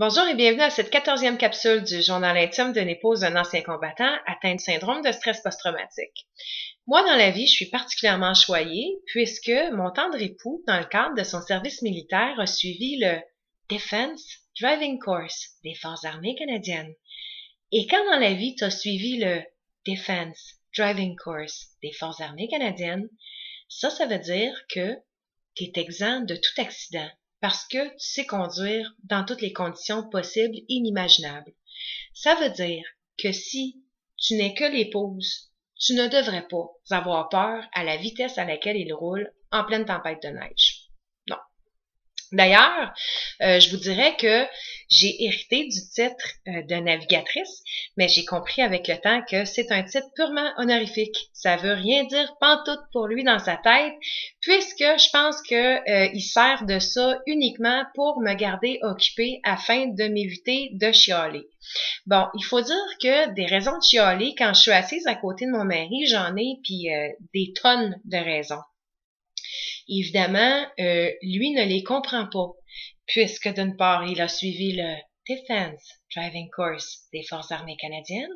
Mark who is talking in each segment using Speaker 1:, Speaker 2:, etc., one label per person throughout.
Speaker 1: Bonjour et bienvenue à cette 14e capsule du journal intime d'une épouse d'un ancien combattant atteint de syndrome de stress post-traumatique. Moi, dans la vie, je suis particulièrement choyée puisque mon tendre époux, dans le cadre de son service militaire, a suivi le Defense Driving Course des Forces armées canadiennes. Et quand dans la vie, tu as suivi le Defense Driving Course des Forces armées canadiennes, ça veut dire que tu es exempt de tout accident parce que tu sais conduire dans toutes les conditions possibles et inimaginables. Ça veut dire que si tu n'es que l'épouse, tu ne devrais pas avoir peur à la vitesse à laquelle il roule en pleine tempête de neige. Non. D'ailleurs, je vous dirais que j'ai hérité du titre de navigatrice, mais j'ai compris avec le temps que c'est un titre purement honorifique. Ça veut rien dire pantoute pour lui dans sa tête, puisque je pense que il sert de ça uniquement pour me garder occupée afin de m'éviter de chialer. Bon, il faut dire que des raisons de chialer, quand je suis assise à côté de mon mari, j'en ai puis des tonnes de raisons. Évidemment, lui ne les comprend pas, puisque d'une part, il a suivi le Defense Driving Course des Forces armées canadiennes,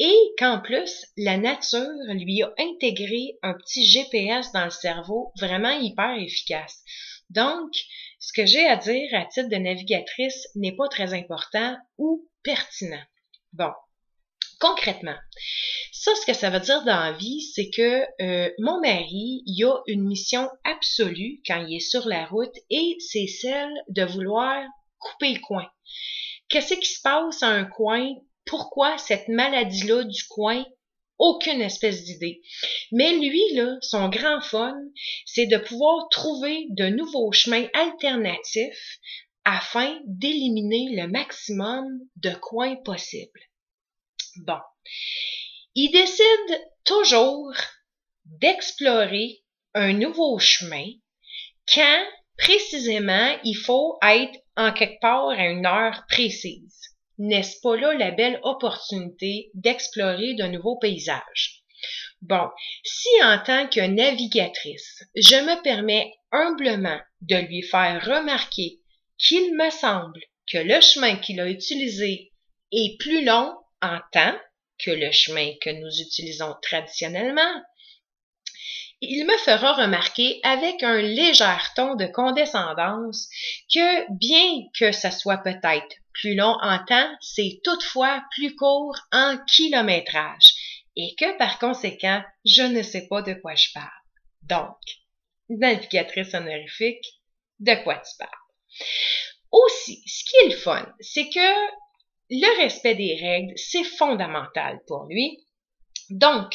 Speaker 1: et qu'en plus, la nature lui a intégré un petit GPS dans le cerveau vraiment hyper efficace. Donc, ce que j'ai à dire à titre de navigatrice n'est pas très important ou pertinent. Bon. Concrètement, ce que ça veut dire dans la vie, c'est que mon mari, il a une mission absolue quand il est sur la route et c'est celle de vouloir couper le coin. Qu'est-ce qui se passe à un coin? Pourquoi cette maladie-là du coin? Aucune espèce d'idée. Mais lui, là, son grand fun, c'est de pouvoir trouver de nouveaux chemins alternatifs afin d'éliminer le maximum de coins possibles. Bon, il décide toujours d'explorer un nouveau chemin quand, précisément, il faut être en quelque part à une heure précise. N'est-ce pas là la belle opportunité d'explorer de nouveaux paysages? Bon, si en tant que navigatrice, je me permets humblement de lui faire remarquer qu'il me semble que le chemin qu'il a utilisé est plus long en temps que le chemin que nous utilisons traditionnellement, il me fera remarquer avec un léger ton de condescendance que bien que ça soit peut-être plus long en temps, c'est toutefois plus court en kilométrage et que par conséquent, je ne sais pas de quoi je parle. Donc, navigatrice honorifique, de quoi tu parles? Aussi, ce qui est le fun, c'est que le respect des règles, c'est fondamental pour lui. Donc,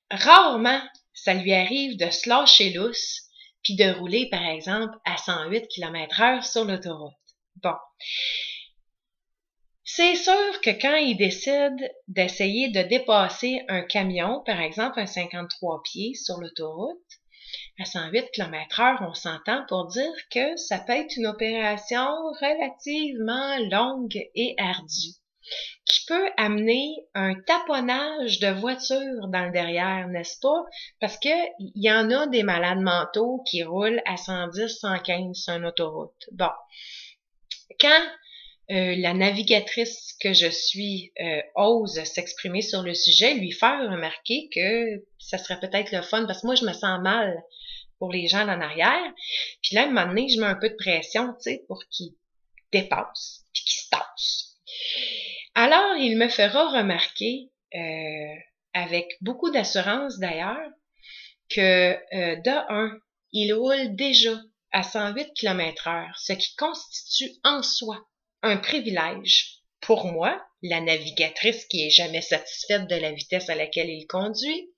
Speaker 1: rarement, ça lui arrive de se lâcher lousse puis de rouler, par exemple, à 108 km/h sur l'autoroute. Bon. C'est sûr que quand il décide d'essayer de dépasser un camion, par exemple un 53 pieds sur l'autoroute, à 108 km/h, on s'entend pour dire que ça peut être une opération relativement longue et ardue, qui peut amener un taponnage de voitures dans le derrière, n'est-ce pas? Parce que il y en a des malades mentaux qui roulent à 110, 115 sur une autoroute. Bon. Quand la navigatrice que je suis ose s'exprimer sur le sujet, lui faire remarquer que ça serait peut-être le fun, parce que moi, je me sens mal pour les gens en arrière. Puis là, à un moment donné, je mets un peu de pression, tu sais, pour qu'ils dépassent, puis qu'ils se tassent. Alors, il me fera remarquer, avec beaucoup d'assurance d'ailleurs, que de un, il roule déjà à 108 km/h, ce qui constitue en soi un privilège pour moi, la navigatrice qui est jamais satisfaite de la vitesse à laquelle il conduit,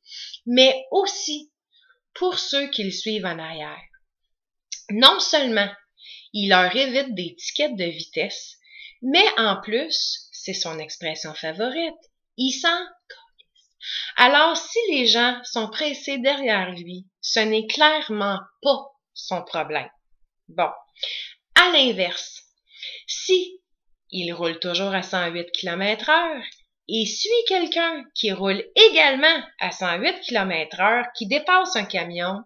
Speaker 1: mais aussi pour ceux qui le suivent en arrière. Non seulement il leur évite des tickets de vitesse, mais en plus, c'est son expression favorite, il s'en calisse. Alors, si les gens sont pressés derrière lui, ce n'est clairement pas son problème. Bon. À l'inverse, si il roule toujours à 108 km/h et suit quelqu'un qui roule également à 108 km/h, qui dépasse un camion,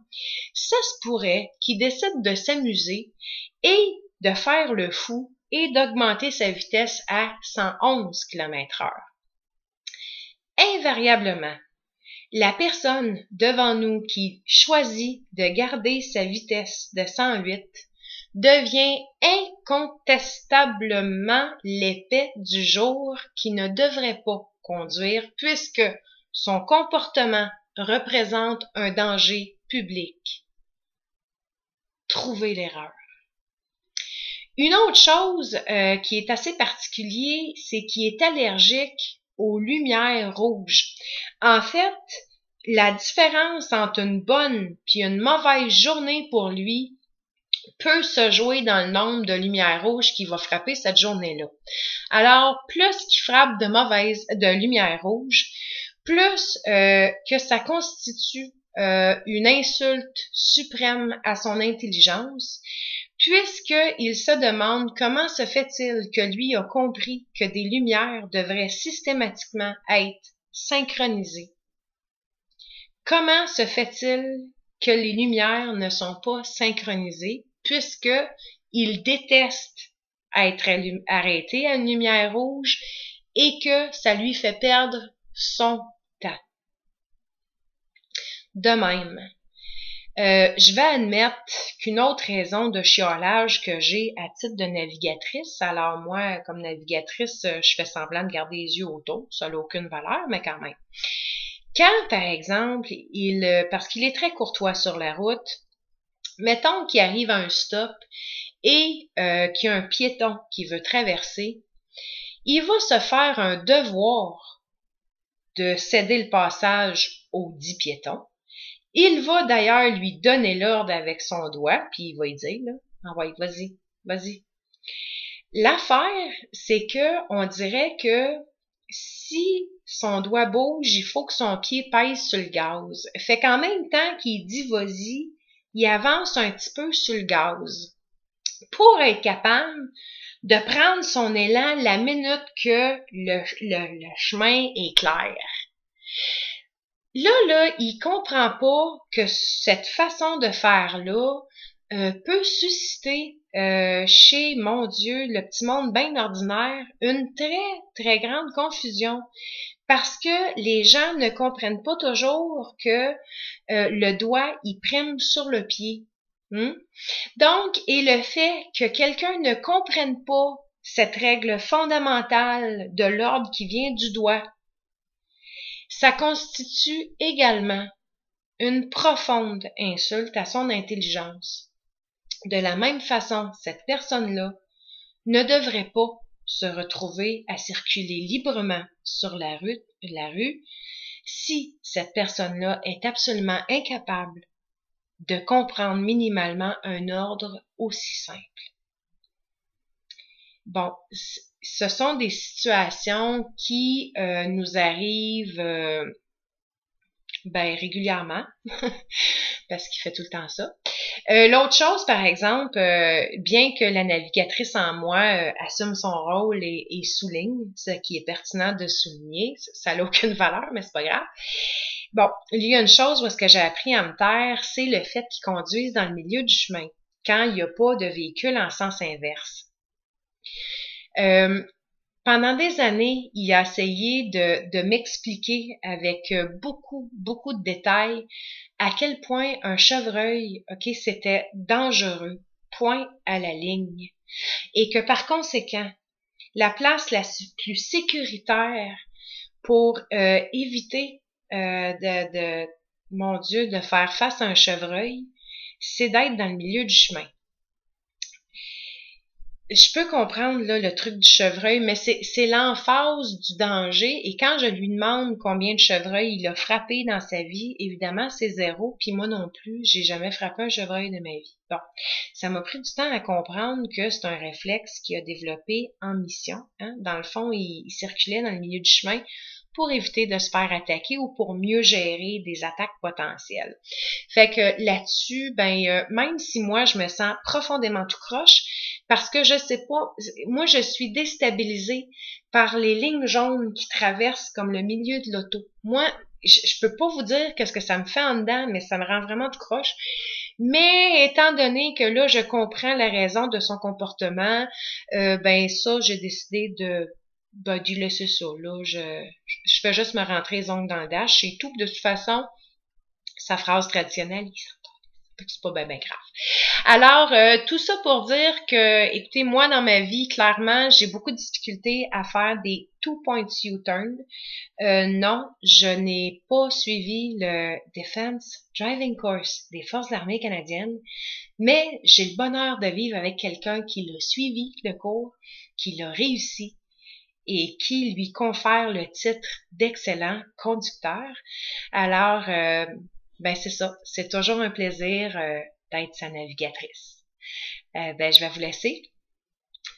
Speaker 1: ça se pourrait qu'il décide de s'amuser et de faire le fou et d'augmenter sa vitesse à 111 km/h. Invariablement, la personne devant nous qui choisit de garder sa vitesse de 108 devient incontestablement l'épais du jour qui ne devrait pas conduire puisque son comportement représente un danger public. Trouvez l'erreur. Une autre chose qui est assez particulière, c'est qu'il est allergique aux lumières rouges. En fait, la différence entre une bonne puis une mauvaise journée pour lui peut se jouer dans le nombre de lumières rouges qu'il va frapper cette journée-là. Alors, plus qu'il frappe de lumières rouges, plus que ça constitue une insulte suprême à son intelligence, puisqu'il se demande comment se fait-il que lui a compris que des lumières devraient systématiquement être synchronisées. Comment se fait-il que les lumières ne sont pas synchronisées, puisqu'il déteste être arrêté à une lumière rouge et que ça lui fait perdre son temps. De même, je vais admettre qu'une autre raison de chiolage que j'ai à titre de navigatrice, alors moi, comme navigatrice, je fais semblant de garder les yeux autour, ça n'a aucune valeur, mais quand même. Quand, par exemple, parce qu'il est très courtois sur la route, mettons qu'il arrive à un stop et qu'il y a un piéton qui veut traverser, il va se faire un devoir de céder le passage au dit piéton. Il va d'ailleurs lui donner l'ordre avec son doigt, puis il va lui dire, là, ah ouais, vas-y, vas-y. L'affaire, c'est que on dirait que si son doigt bouge, il faut que son pied pèse sur le gaz. Fait qu'en même temps qu'il dit vas-y, il avance un petit peu sur le gaz pour être capable de prendre son élan la minute que le chemin est clair. Là, il comprend pas que cette façon de faire-là peut susciter chez, mon Dieu, le petit monde bien ordinaire, une très, très grande confusion. Parce que les gens ne comprennent pas toujours que le doigt, il prime sur le pied. Donc, et le fait que quelqu'un ne comprenne pas cette règle fondamentale de l'ordre qui vient du doigt, ça constitue également une profonde insulte à son intelligence. De la même façon, cette personne-là ne devrait pas se retrouver à circuler librement sur la rue si cette personne-là est absolument incapable de comprendre minimalement un ordre aussi simple. Bon, ce sont des situations qui nous arrivent régulièrement, parce qu'il fait tout le temps ça. L'autre chose, par exemple, bien que la navigatrice en moi assume son rôle et souligne, ce qui est pertinent de souligner, ça n'a aucune valeur, mais c'est pas grave. Bon, il y a une chose où est-ce que j'ai appris à me taire, c'est le fait qu'ils conduisent dans le milieu du chemin, quand il n'y a pas de véhicule en sens inverse. Pendant des années, il a essayé de m'expliquer avec beaucoup de détails à quel point un chevreuil, c'était dangereux, point à la ligne. Et que par conséquent, la place la plus sécuritaire pour éviter mon Dieu, de faire face à un chevreuil, c'est d'être dans le milieu du chemin. Je peux comprendre là, le truc du chevreuil, mais c'est l'emphase du danger. Et quand je lui demande combien de chevreuils il a frappé dans sa vie, évidemment, c'est 0. Puis moi non plus, j'ai jamais frappé un chevreuil de ma vie. Bon, ça m'a pris du temps à comprendre que c'est un réflexe qu'il a développé en mission. Dans le fond, il circulait dans le milieu du chemin pour éviter de se faire attaquer ou pour mieux gérer des attaques potentielles. Fait que là-dessus, même si moi, je me sens profondément tout croche, parce que je sais pas, moi, je suis déstabilisée par les lignes jaunes qui traversent comme le milieu de l'auto. Moi, je peux pas vous dire qu'est-ce que ça me fait en dedans, mais ça me rend vraiment de croche. Mais étant donné que là, je comprends la raison de son comportement, ben ça, j'ai décidé d'y laisser ça. Là, je fais juste me rentrer les ongles dans le dash, c'est tout. De toute façon, sa phrase traditionnelle, c'est pas bien grave. Alors, tout ça pour dire que, écoutez, moi, dans ma vie, clairement, j'ai beaucoup de difficultés à faire des two-point U-turn. Non, je n'ai pas suivi le Defense Driving Course des Forces armées canadiennes, mais j'ai le bonheur de vivre avec quelqu'un qui l'a suivi, le cours, qui l'a réussi et qui lui confère le titre d'excellent conducteur. Alors, ben c'est ça, c'est toujours un plaisir d'être sa navigatrice. Ben, je vais vous laisser.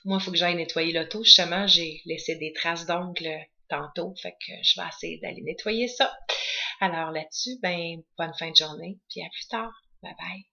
Speaker 1: Moi, il faut que j'aille nettoyer l'auto. Justement, j'ai laissé des traces d'ongles tantôt, fait que je vais essayer d'aller nettoyer ça. Alors là-dessus, ben, bonne fin de journée, puis à plus tard. Bye bye.